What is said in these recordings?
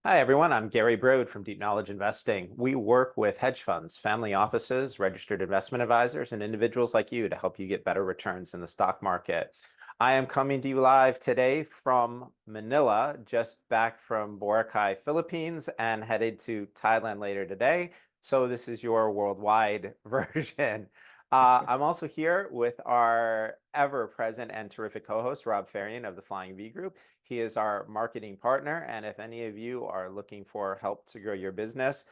Hi, everyone. I'm Gary Brode from Deep Knowledge Investing. We work with hedge funds, family offices, registered investment advisors, and individuals like you to help you get better returns in the stock market. I am coming to you live today from Manila, just back from Boracay, Philippines, and headed to Thailand later today. So this is your worldwide version. I'm also here with our ever-present and terrific co-host, Robb Fahrion of the Flying V Group. He is our marketing partner, and if any of you are looking for help to grow your business,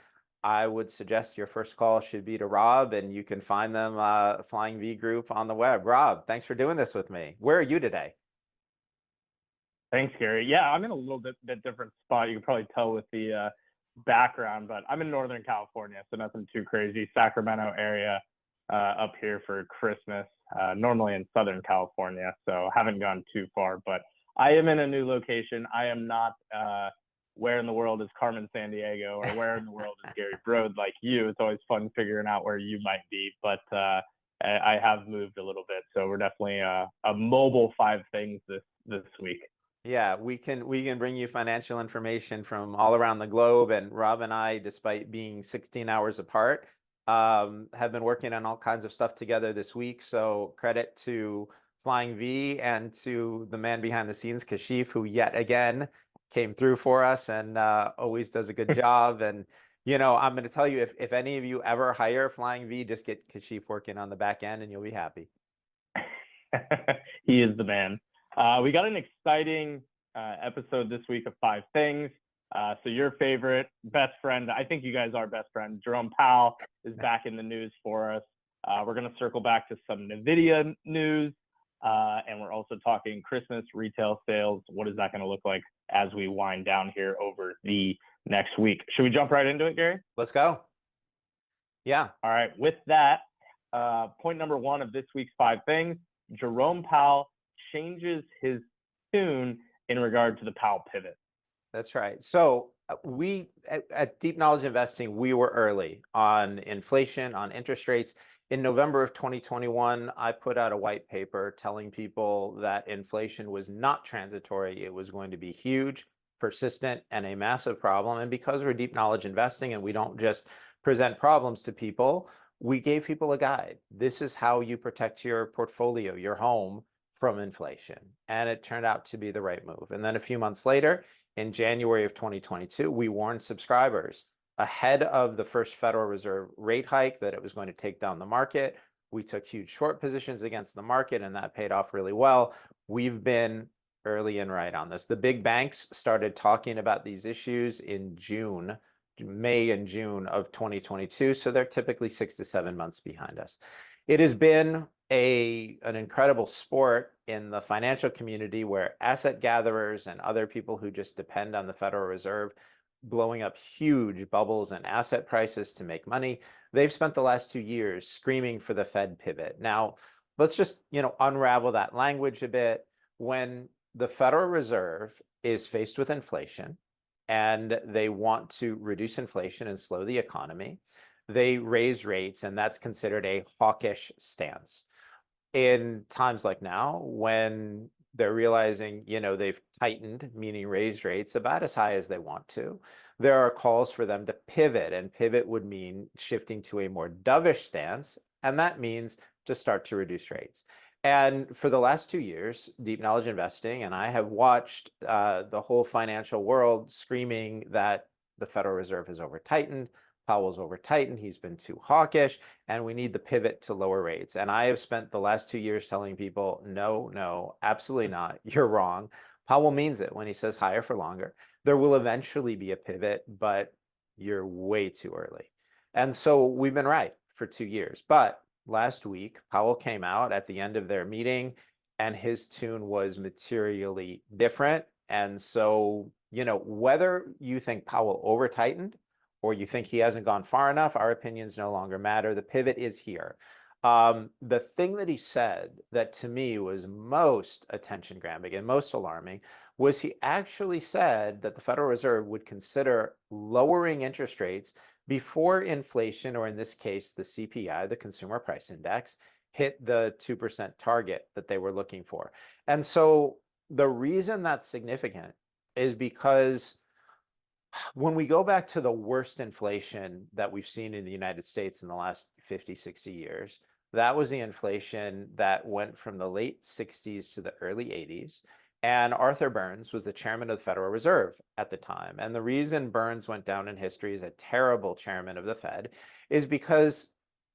I would suggest your first call should be to Robb, and you can find them Flying V Group on the web. Robb, thanks for doing this with me. Where are you today? Thanks, Gary. Yeah, I'm in a little bit different spot. You can probably tell with the background, but I'm in Northern California, so nothing too crazy. Sacramento area up here for Christmas. Normally in Southern California, so haven't gone too far. But I am in a new location. I am not where in the world is Carmen Sandiego or where in the world is Gary Brode like you. It's always fun figuring out where you might be, but I have moved a little bit, so we're definitely a mobile five things this week. Yeah, we can bring you financial information from all around the globe. And Robb and I, despite being 16 hours apart, have been working on all kinds of stuff together this week. So credit to Flying V and to the man behind the scenes, Kashif, who yet again came through for us and always does a good job. And I'm going to tell you, if any of you ever hire Flying V, just get Kashif working on the back end, and you'll be happy. He is the man. We got an exciting episode this week of Five Things. So your favorite best friend, I think you guys are best friends, Jerome Powell is back in the news for us. We're going to circle back to some Nvidia news. And we're also talking Christmas retail sales. What is that going to look like as we wind down here over the next week? Should we jump right into it, Gary? Let's go. Yeah. All right. With that, point number one of this week's Five Things, Jerome Powell changes his tune in regard to the Powell pivot. That's right. So we at Deep Knowledge Investing, we were early on inflation, on interest rates. In November of 2021, I put out a white paper telling people that inflation was not transitory. It was going to be huge, persistent, and a massive problem. And because we're deep knowledge investing and we don't just present problems to people, we gave people a guide. This is how you protect your portfolio, your home, from inflation. And it turned out to be the right move. And then a few months later, in January of 2022, we warned subscribers ahead of the first Federal Reserve rate hike that it was going to take down the market. We took huge short positions against the market, and that paid off really well. We've been early and right on this. The big banks started talking about these issues in May and June of 2022, so they're typically 6 to 7 months behind us. It has been an incredible sport in the financial community where asset gatherers and other people who just depend on the Federal Reserve blowing up huge bubbles in asset prices to make money. They've spent the last 2 years screaming for the Fed pivot. Now, let's just, unravel that language a bit. When the Federal Reserve is faced with inflation and they want to reduce inflation and slow the economy, they raise rates, and that's considered a hawkish stance. In times like now, when they're realizing, they've tightened, meaning raised rates about as high as they want to, there are calls for them to pivot, and pivot would mean shifting to a more dovish stance, and that means to start to reduce rates. And for the last 2 years, Deep Knowledge Investing, and I have watched the whole financial world screaming that the Federal Reserve has over-tightened, Powell's over-tightened, he's been too hawkish, and we need the pivot to lower rates. And I have spent the last 2 years telling people, no, absolutely not. You're wrong. Powell means it when he says higher for longer. There will eventually be a pivot, but you're way too early. And so we've been right for 2 years. But last week, Powell came out at the end of their meeting, and his tune was materially different. And so, whether you think Powell over-tightened or you think he hasn't gone far enough, our opinions no longer matter. The pivot is here. The thing that he said that to me was most attention-grabbing and most alarming was he actually said that the Federal Reserve would consider lowering interest rates before inflation, or in this case, the CPI, the Consumer Price Index, hit the 2% target that they were looking for. And so the reason that's significant is because When we go back to the worst inflation that we've seen in the United States in the last 50, 60 years, that was the inflation that went from the late 60s to the early 80s. And Arthur Burns was the chairman of the Federal Reserve at the time. And the reason Burns went down in history as a terrible chairman of the Fed is because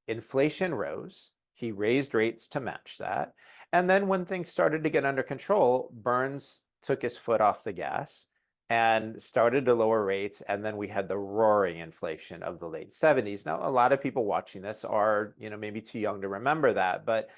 inflation rose. He raised rates to match that. And then when things started to get under control, Burns took his foot off the gas and started to lower rates. And then we had the roaring inflation of the late 70s. Now, a lot of people watching this are, maybe too young to remember that, but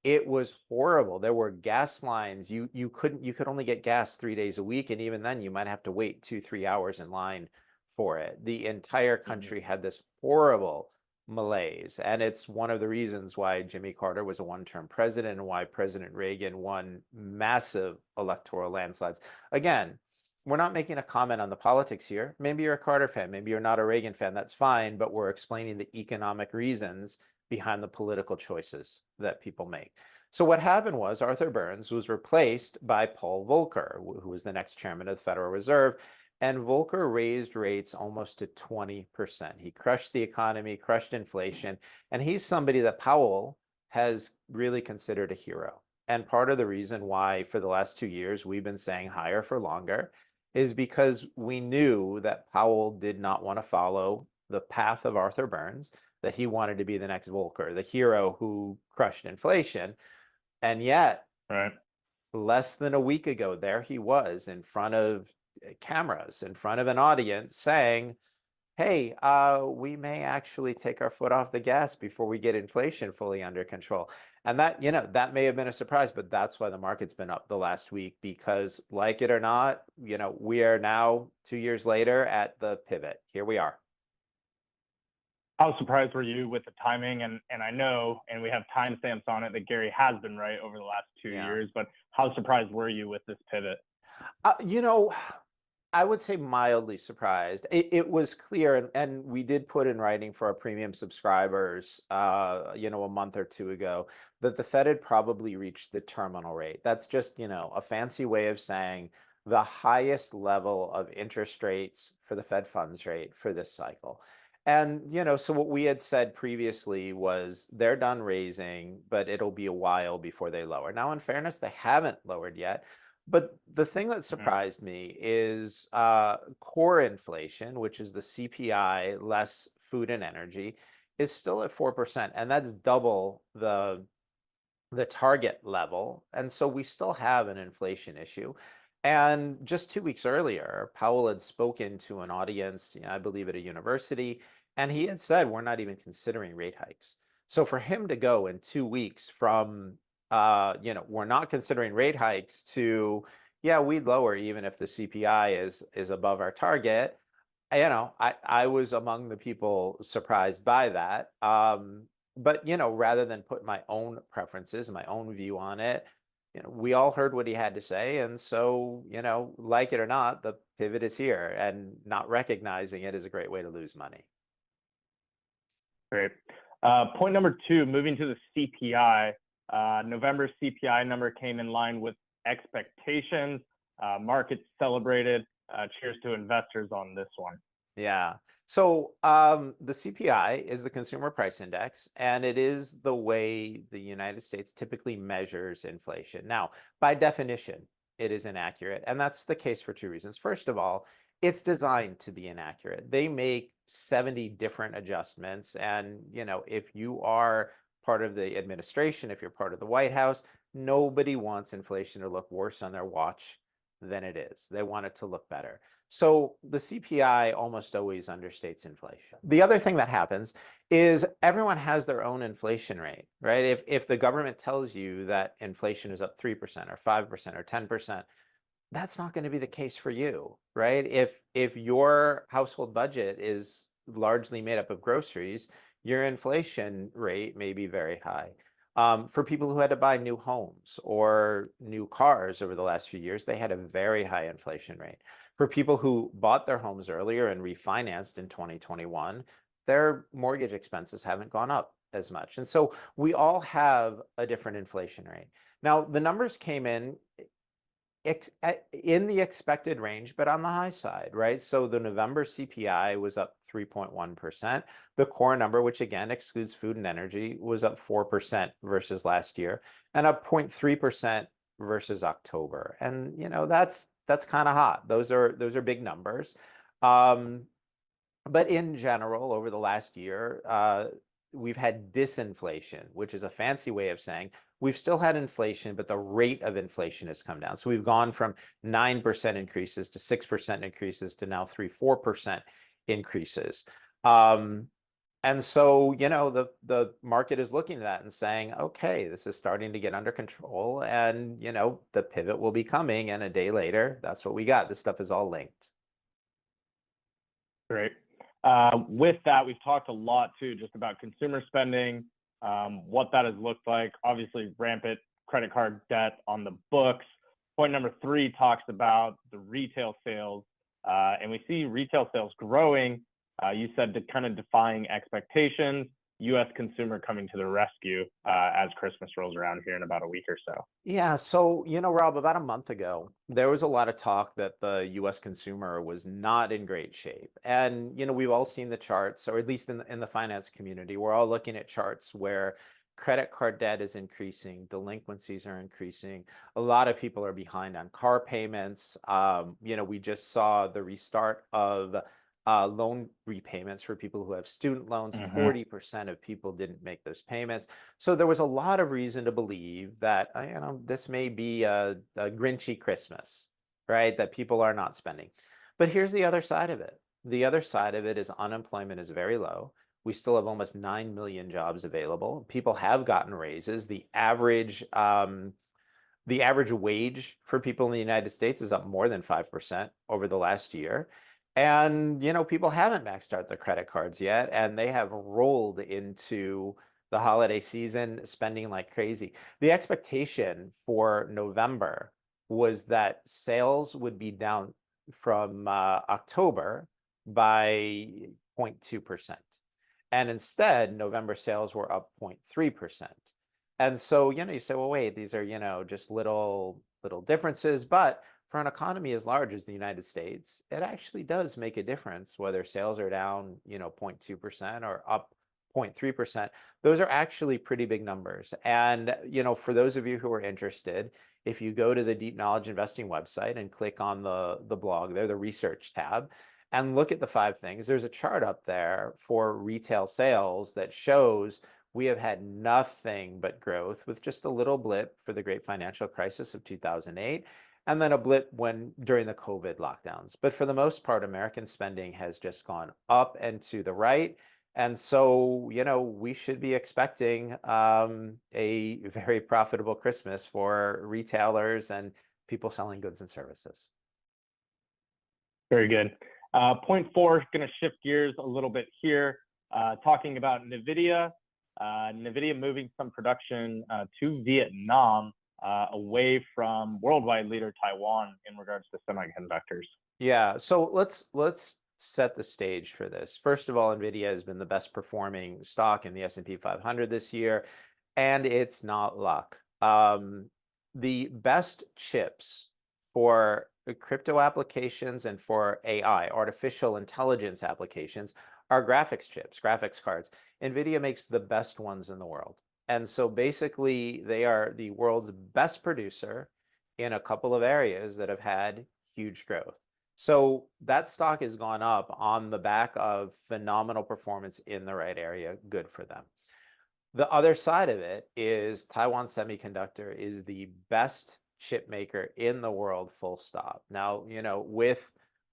it was horrible. There were gas lines. You could only get gas 3 days a week, and even then you might have to wait 2, 3 hours in line for it. The entire country had this horrible malaise, and it's one of the reasons why Jimmy Carter was a one-term president and why President Reagan won massive electoral landslides. Again, we're not making a comment on the politics here. Maybe you're a Carter fan, maybe you're not a Reagan fan, that's fine, but we're explaining the economic reasons behind the political choices that people make. So what happened was Arthur Burns was replaced by Paul Volcker, who was the next chairman of the Federal Reserve. And Volcker raised rates almost to 20%. He crushed the economy, crushed inflation. And he's somebody that Powell has really considered a hero. And part of the reason why for the last 2 years we've been saying higher for longer is because we knew that Powell did not want to follow the path of Arthur Burns, that he wanted to be the next Volcker, the hero who crushed inflation. And yet, Right. less than a week ago, there he was in front of cameras, in front of an audience saying, hey, we may actually take our foot off the gas before we get inflation fully under control. And that, that may have been a surprise, but that's why the market's been up the last week, because like it or not, we are now 2 years later at the pivot. Here we are. How surprised were you with the timing? And I know, and we have timestamps on it, that Gary has been right over the last 2 years, but how surprised were you with this pivot? I would say mildly surprised. It was clear, and we did put in writing for our premium subscribers, a month or two ago, that the Fed had probably reached the terminal rate. That's just, a fancy way of saying the highest level of interest rates for the Fed funds rate for this cycle. And, so what we had said previously was they're done raising, but it'll be a while before they lower. Now, in fairness, they haven't lowered yet. But the thing that surprised me is core inflation, which is the CPI less food and energy, is still at 4%. And that's double the target level. And so we still have an inflation issue. And just 2 weeks earlier, Powell had spoken to an audience, I believe at a university, and he had said, we're not even considering rate hikes. So for him to go in 2 weeks from, we're not considering rate hikes to, yeah, we'd lower even if the CPI is above our target. I was among the people surprised by that. But, rather than put my own preferences and my own view on it, we all heard what he had to say. And so, like it or not, the pivot is here, and not recognizing it is a great way to lose money. Great. Point number two, moving to the CPI. November CPI number came in line with expectations. Markets celebrated. Cheers to investors on this one. Yeah. So the CPI is the Consumer Price Index, and it is the way the United States typically measures inflation. Now, by definition, it is inaccurate, and that's the case for two reasons. First of all, it's designed to be inaccurate. They make 70 different adjustments, and if you are part of the administration, if you're part of the White House, nobody wants inflation to look worse on their watch than it is. They want it to look better. So the CPI almost always understates inflation. The other thing that happens is everyone has their own inflation rate, right? If the government tells you that inflation is up 3% or 5% or 10%, that's not going to be the case for you, right? If your household budget is largely made up of groceries, your inflation rate may be very high. For people who had to buy new homes or new cars over the last few years, they had a very high inflation rate. For people who bought their homes earlier and refinanced in 2021, their mortgage expenses haven't gone up as much. And so we all have a different inflation rate. Now, the numbers came in in the expected range, but on the high side, right? So the November CPI was up 3.1%. The core number, which again excludes food and energy, was up 4% versus last year and up 0.3% versus October. And that's kind of hot. Those are big numbers. But in general, over the last year, we've had disinflation, which is a fancy way of saying we've still had inflation, but the rate of inflation has come down. So we've gone from 9% increases to 6% increases to now 3-4% increases. And so, the market is looking at that and saying, okay, this is starting to get under control, and, the pivot will be coming, and a day later, that's what we got. This stuff is all linked. Great. With that, we've talked a lot too, just about consumer spending, what that has looked like. Obviously, rampant credit card debt on the books. Point number 3 talks about the retail sales, and we see retail sales growing. You said kind of defying expectations. U.S. consumer coming to the rescue as Christmas rolls around here in about a week or so. Yeah, so, Rob, about a month ago, there was a lot of talk that the US consumer was not in great shape. And, we've all seen the charts, or at least in the finance community, we're all looking at charts where credit card debt is increasing, delinquencies are increasing. A lot of people are behind on car payments. We just saw the restart of loan repayments for people who have student loans. 40% of people didn't make those payments. So there was a lot of reason to believe that, this may be a Grinchy Christmas, right? That people are not spending. But here's the other side of it. The other side of it is unemployment is very low. We still have almost 9 million jobs available. People have gotten raises. The average wage for people in the United States is up more than 5% over the last year. And, people haven't maxed out their credit cards yet, and they have rolled into the holiday season spending like crazy. The expectation for November was that sales would be down from October by 0.2%. And instead, November sales were up 0.3%. And so, you say, well, wait, these are, just little differences. But for an economy as large as the United States, it actually does make a difference whether sales are down, 0.2% or up 0.3%. Those are actually pretty big numbers. And, for those of you who are interested, if you go to the Deep Knowledge Investing website and click on the blog there, the research tab, and look at the 5 things, there's a chart up there for retail sales that shows we have had nothing but growth, with just a little blip for the great financial crisis of 2008. And then a blip during the COVID lockdowns. But for the most part, American spending has just gone up and to the right. And so, we should be expecting a very profitable Christmas for retailers and people selling goods and services. Very good. Point 4, going to shift gears a little bit here, talking about Nvidia. Nvidia moving some production to Vietnam, away from worldwide leader Taiwan in regards to semiconductors. Yeah, so let's set the stage for this. First of all, Nvidia has been the best performing stock in the S&P 500 this year, and it's not luck. The best chips for crypto applications and for AI, artificial intelligence applications, are graphics chips, graphics cards. Nvidia makes the best ones in the world. And so basically, they are the world's best producer in a couple of areas that have had huge growth. So that stock has gone up on the back of phenomenal performance in the right area. Good for them. The other side of it is Taiwan Semiconductor is the best chip maker in the world, full stop. Now, with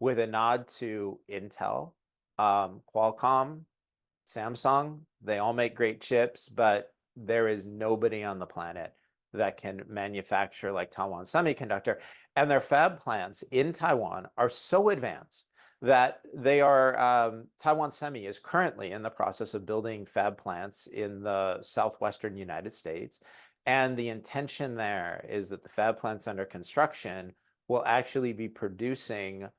a nod to Intel, Qualcomm, Samsung, they all make great chips, but there is nobody on the planet that can manufacture like Taiwan Semiconductor. And their fab plants in Taiwan are so advanced that Taiwan Semi is currently in the process of building fab plants in the southwestern United States. And the intention there is that the fab plants under construction will actually be producing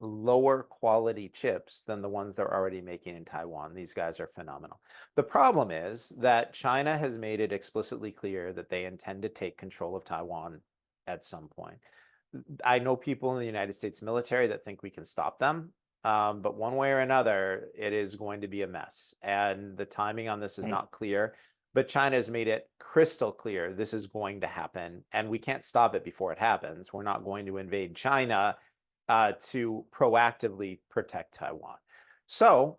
lower quality chips than the ones they're already making in Taiwan. These guys are phenomenal. The problem is that China has made it explicitly clear that they intend to take control of Taiwan at some point. I know people in the United States military that think we can stop them. But one way or another, it is going to be a mess. And the timing on this is not clear. But China has made it crystal clear this is going to happen. And we can't stop it before it happens. We're not going to invade China to proactively protect Taiwan. So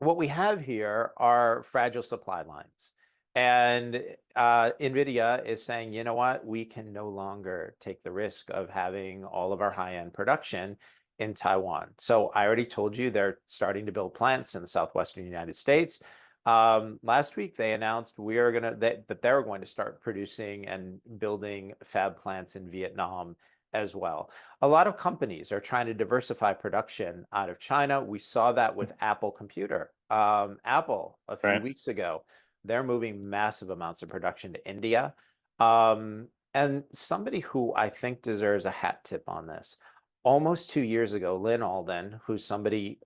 what we have here are fragile supply lines. And Nvidia is saying, you know what, we can no longer take the risk of having all of our high-end production in Taiwan. So I already told you they're starting to build plants in the southwestern United States. Last week they announced that they're going to start producing and building fab plants in Vietnam as well. A lot of companies are trying to diversify production out of China. We saw that with Apple Computer. Apple a few weeks ago, they're moving massive amounts of production to India. And somebody who I think deserves a hat tip on this, almost 2 years ago, Lynn Alden, who's somebody,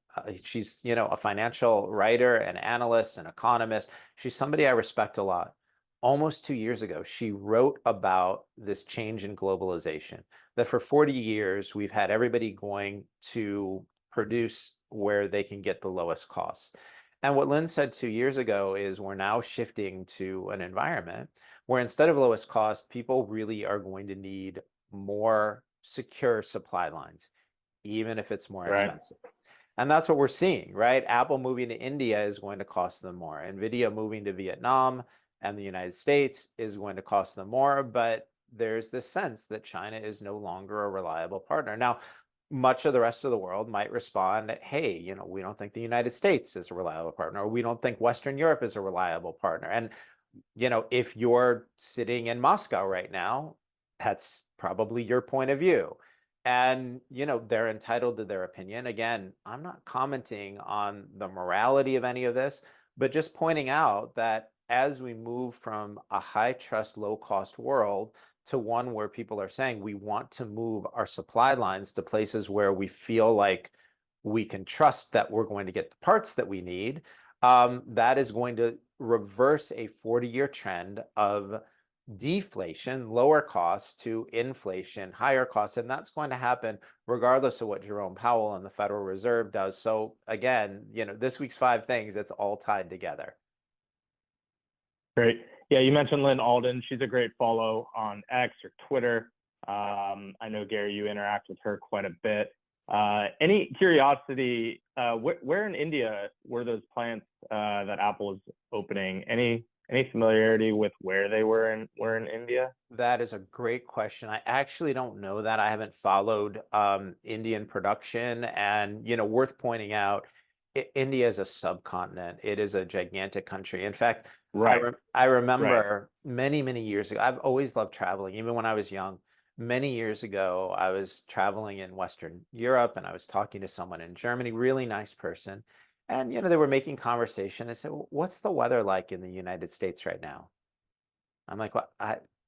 she's, a financial writer, an analyst, an economist. She's somebody I respect a lot. Almost 2 years ago, she wrote about this change in globalization, that for 40 years, we've had everybody going to produce where they can get the lowest costs. And what Lynn said 2 years ago is we're now shifting to an environment where instead of lowest cost, people really are going to need more secure supply lines, even if it's more expensive. And that's what we're seeing, right? Apple moving to India is going to cost them more. Nvidia moving to Vietnam and the United States is going to cost them more. But there's this sense that China is no longer a reliable partner. Now, much of the rest of the world might respond, hey, we don't think the United States is a reliable partner, or we don't think Western Europe is a reliable partner. And, if you're sitting in Moscow right now, that's probably your point of view. And, they're entitled to their opinion. Again, I'm not commenting on the morality of any of this, but just pointing out that as we move from a high trust, low cost world to one where people are saying we want to move our supply lines to places where we feel like we can trust that we're going to get the parts that we need, that is going to reverse a 40-year trend of deflation, lower costs, to inflation, higher costs. And that's going to happen regardless of what Jerome Powell and the Federal Reserve does. So again, this week's 5 things, it's all tied together. Great. Yeah, you mentioned Lynn Alden. She's a great follow on X or Twitter. I know, Gary, you interact with her quite a bit. Any curiosity, where in India were those plants that Apple is opening? Any familiarity with where they were in India? That is a great question. I actually don't know that. I haven't followed Indian production, and worth pointing out, India is a subcontinent. It is a gigantic country. In fact, I remember many, many years ago, I've always loved traveling, even when I was young. Many years ago, I was traveling in Western Europe and I was talking to someone in Germany, really nice person. And, they were making conversation. They said, well, what's the weather like in the United States right now? I'm like, well,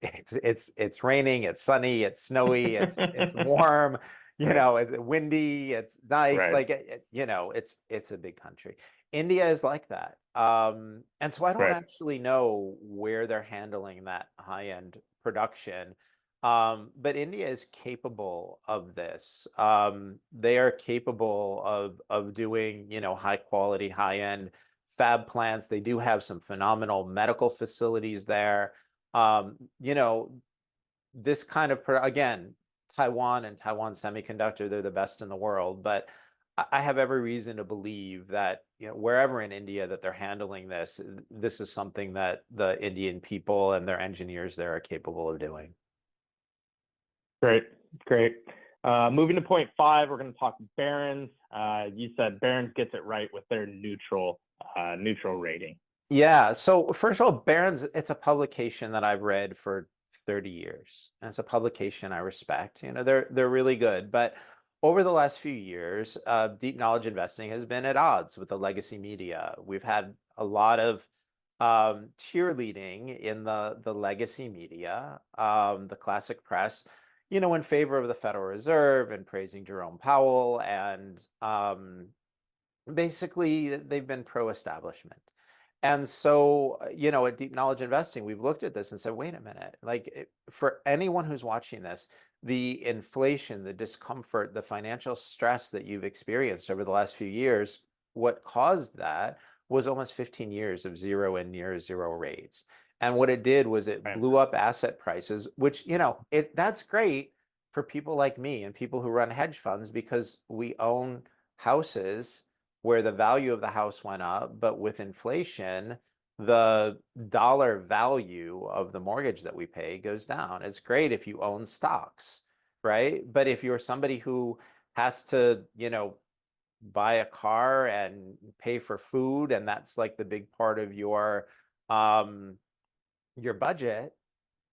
it's raining, it's sunny, it's snowy, it's warm, it's windy, it's nice. Like, it's a big country. India is like that. And so I don't actually know where they're handling that high-end production. But India is capable of this. They are capable of doing, high quality, high-end fab plants. They do have some phenomenal medical facilities there. This kind of, again, Taiwan and Taiwan Semiconductor, they're the best in the world. But I have every reason to believe that, wherever in India that they're handling this, this is something that the Indian people and their engineers there are capable of doing. Great. Moving to point 5, we're going to talk Barron's. You said Barron's gets it right with their neutral rating. Yeah. So first of all, Barron's, it's a publication that I've read for 30 years. And it's a publication I respect. They're really good. But over the last few years, deep knowledge investing has been at odds with the legacy media. We've had a lot of cheerleading in the legacy media, the classic press, in favor of the Federal Reserve and praising Jerome Powell. And basically, they've been pro-establishment. And so, at Deep Knowledge Investing, we've looked at this and said, wait a minute, like, for anyone who's watching this, the inflation, the discomfort, the financial stress that you've experienced over the last few years, what caused that was almost 15 years of zero and near zero rates. And what it did was it Right. blew up asset prices, which, that's great for people like me and people who run hedge funds because we own houses where the value of the house went up, but with inflation, the dollar value of the mortgage that we pay goes down. It's great if you own stocks, right? But if you're somebody who has to, buy a car and pay for food, and that's like the big part of your budget,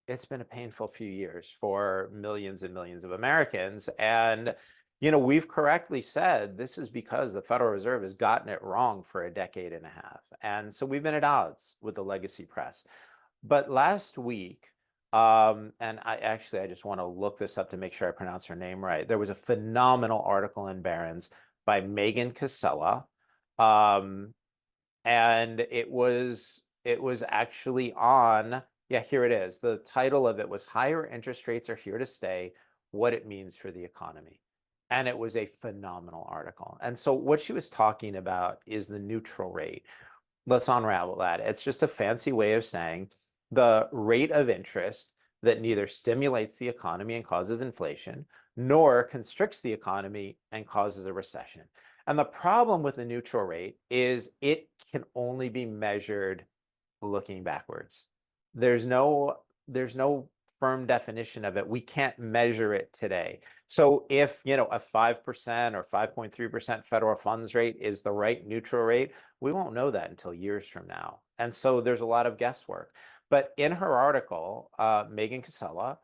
it's been a painful few years for millions and millions of Americans. And, we've correctly said this is because the Federal Reserve has gotten it wrong for a decade and a half. And so we've been at odds with the legacy press. But last week, and I just want to look this up to make sure I pronounce her name right. There was a phenomenal article in Barron's by Megan Casella. And it was actually on, yeah, here it is. The title of it was Higher Interest Rates Are Here to Stay, What It Means for the Economy. And it was a phenomenal article. And so what she was talking about is the neutral rate. Let's unravel that. It's just a fancy way of saying the rate of interest that neither stimulates the economy and causes inflation, nor constricts the economy and causes a recession. And the problem with the neutral rate is it can only be measured looking backwards. There's no firm definition of it. We can't measure it today. So if, a 5% or 5.3% federal funds rate is the right neutral rate, we won't know that until years from now. And so there's a lot of guesswork. But in her article, Megan Casella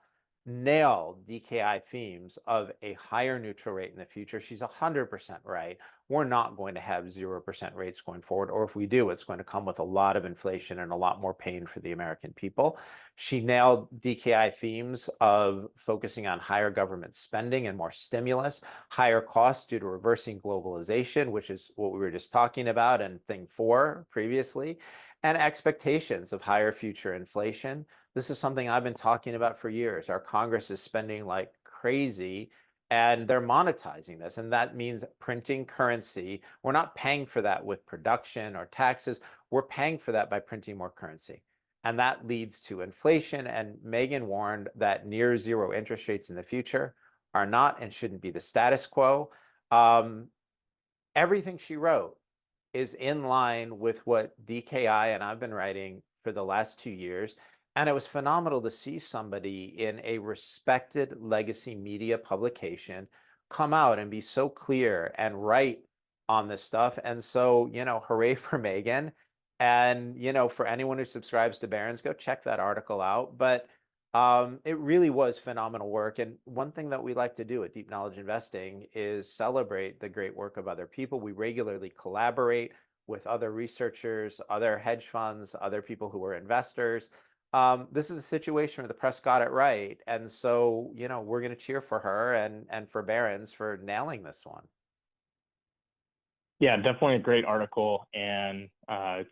nailed DKI themes of a higher neutral rate in the future. She's 100% right. We're not going to have 0% rates going forward, or if we do, it's going to come with a lot of inflation and a lot more pain for the American people. She nailed DKI themes of focusing on higher government spending and more stimulus, higher costs due to reversing globalization, which is what we were just talking about in thing 4 previously, and expectations of higher future inflation. This is something I've been talking about for years. Our Congress is spending like crazy and they're monetizing this. And that means printing currency. We're not paying for that with production or taxes. We're paying for that by printing more currency. And that leads to inflation. And Megan warned that near zero interest rates in the future are not and shouldn't be the status quo. Everything she wrote is in line with what DKI and I've been writing for the last 2 years. And it was phenomenal to see somebody in a respected legacy media publication come out and be so clear and right on this stuff. And so, hooray for Megan. And, for anyone who subscribes to Barron's, go check that article out. But it really was phenomenal work. And one thing that we like to do at Deep Knowledge Investing is celebrate the great work of other people. We regularly collaborate with other researchers, other hedge funds, other people who are investors. This is a situation where the press got it right. And so, we're going to cheer for her and for Barron's for nailing this one. Yeah, definitely a great article and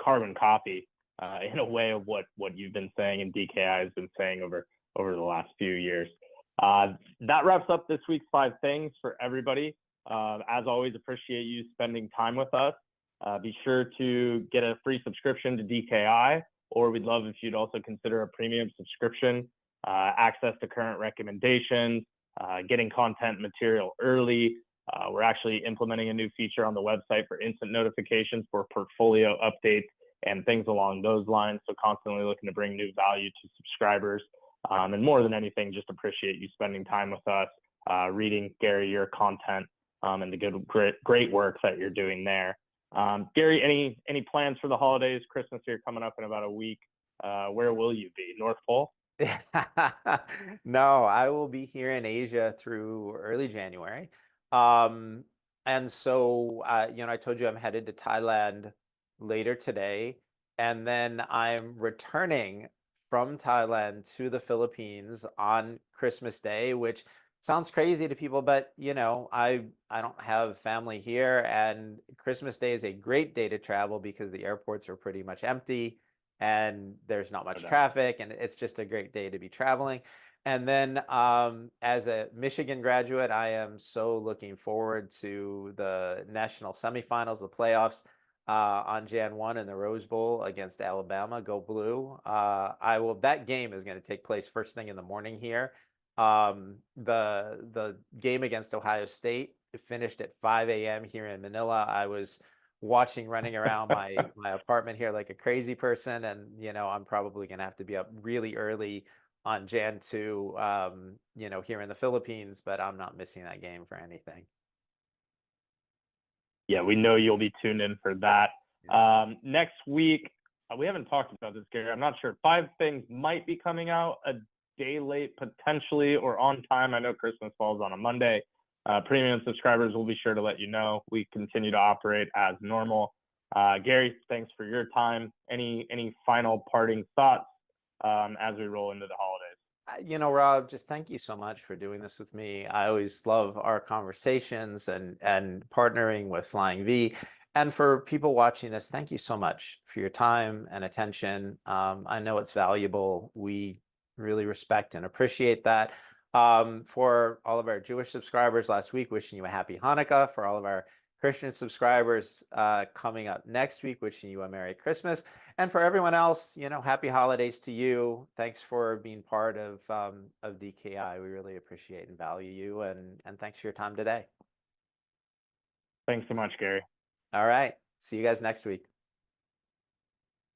carbon copy in a way of what you've been saying and DKI has been saying over the last few years. That wraps up this week's 5 things for everybody. As always, appreciate you spending time with us. Be sure to get a free subscription to DKI, or we'd love if you'd also consider a premium subscription, access to current recommendations, getting content material early. We're actually implementing a new feature on the website for instant notifications for portfolio updates and things along those lines. So constantly looking to bring new value to subscribers. And more than anything, just appreciate you spending time with us, reading, Gary, your content, and the great work that you're doing there. Gary, any plans for the holidays? Christmas here coming up in about a week. Where will you be? North Pole? No, I will be here in Asia through early January. And so, I told you I'm headed to Thailand later today, and then I'm returning from Thailand to the Philippines on Christmas Day, which sounds crazy to people, but I don't have family here, and Christmas Day is a great day to travel because the airports are pretty much empty and there's not much traffic, and it's just a great day to be traveling. And then as a Michigan graduate, I am so looking forward to the national semifinals, the playoffs on Jan 1 in the Rose Bowl against Alabama. Go Blue. That game is going to take place first thing in the morning here. The game against Ohio State finished at 5 a.m. here in Manila. I was watching running around my apartment here like a crazy person, and I'm probably going to have to be up really early on Jan 2, here in the Philippines, but I'm not missing that game for anything. Yeah, we know you'll be tuned in for that. Next week, we haven't talked about this, Gary. I'm not sure. 5 things might be coming out a day late, potentially, or on time. I know Christmas falls on a Monday. Premium subscribers will be sure to let you know. We continue to operate as normal. Gary, thanks for your time. Any final parting thoughts as we roll into the holidays? Rob, just thank you so much for doing this with me. I always love our conversations and partnering with Flying V. And for people watching this, thank you so much for your time and attention. I know it's valuable. We really respect and appreciate that. For all of our Jewish subscribers last week, wishing you a happy Hanukkah. For all of our Christian subscribers coming up next week, wishing you a Merry Christmas. And for everyone else, happy holidays to you. Thanks for being part of DKI. We really appreciate and value you, and thanks for your time today. Thanks so much, Gary. All right. See you guys next week.